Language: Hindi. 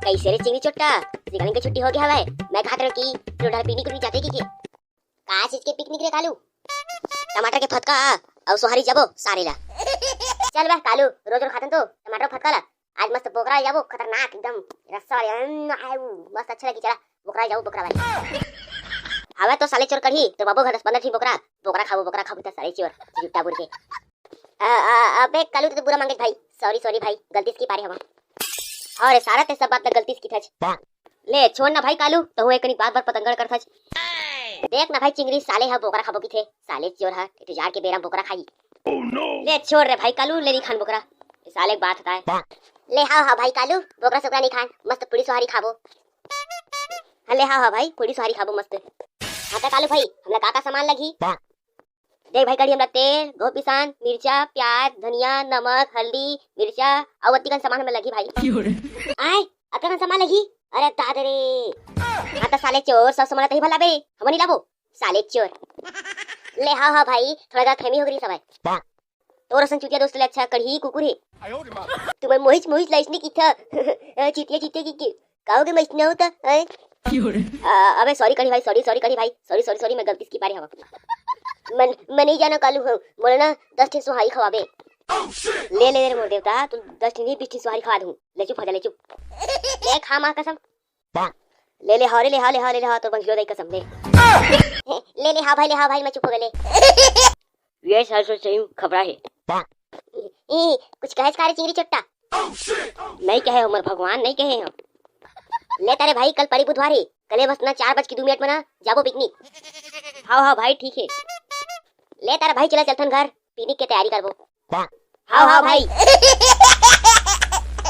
कैसे रे चिंगड़ी चोट्टा सिगलिंग के छुट्टी हो गया हवे मैं खात रह की रोडा पिकनिक नहीं जाते की का चीज के पिकनिक रे कालू टमाटर के फटका और सोहारी जाबो सारे ला चल बे कालू रोज रोज खातन तो टमाटर फटका ला आज मस्त बोकरा जाबो खतरनाक एकदम रस्सा मस्त अच्छा लगी चला बोकरा जाओ बोकरा वाली हवे तो साले चोर कढ़ी तो बाबू घर 15 बोकरा बोकरा खाबो तो साले चोर जुट्टा बुर के अबे कालू तो बुरा मांगे भाई सॉरी भाई गलती से की पारे हम और सारा ते सब बात ना गलती से की थच ले छोड़ ना भाई कालू तो हुए कनी बात पतंगड़ कर थच देख ना भाई चिंगरी साले हा बोकरा खाबो की थे साले चोर हा इतो जार के बेरा बोकरा खाई ले छोड़ रे भाई कालू ले नहीं खान बोकरा साले एक बात है ले हाँ भाई कालू बोकरा सोकरा नहीं खान मस्त पूरी सुहारी खाबो ले हाँ भाई पूरी सुहारी खाबो मस्त हाता कालू भाई हमरा का सामान लगी देख भाई कड़ी हमरा तेल गोपीसान मिर्चा प्याज धनिया नमक हल्दी मिर्चा और अत्ती का सामान हमें लगी भाई आए अत्ती का सामान लगी अरे दादा रे हाता साले चोर सब सामान तही भला बे हम नहीं लाबो साले चोर ले हाँ भाई थोड़ा सा फेमी हो गई सब तो रसन चुतिया दोस्त ले अच्छा कढ़ी कुकुर है तुम्हें मोहित लाइसनी की था चिटिया की काओगे मैं इतना होता है अबे सॉरी कढ़ी भाई सॉरी कढ़ी भाई सॉरी मैं गलती की पारी हवा मैं नहीं जाना कालू हूं बोले ना 10 ठी सुहारी खवाबे ले मोर देवता तू 10 ठी नहीं 20 ठी सुहारी खवा दूं ले चुप हो जा ले चुप ले खा मां कसम ले हा तो बंगलो दई कसम ले हां भाई मैं चुप हो गले ये सर सही खबरा है कुछ कहे कारी चिंगड़ी चट्टा नहीं कहे उमर भगवान नहीं कहे हम ले तारे भाई कल परी बुधवारी कले बस ना 4:02 मना जाबो पिकनिक हाँ भाई ठीक है ले तारा भाई चला चलथन घर पिकनिक की तैयारी करबो हाँ भाई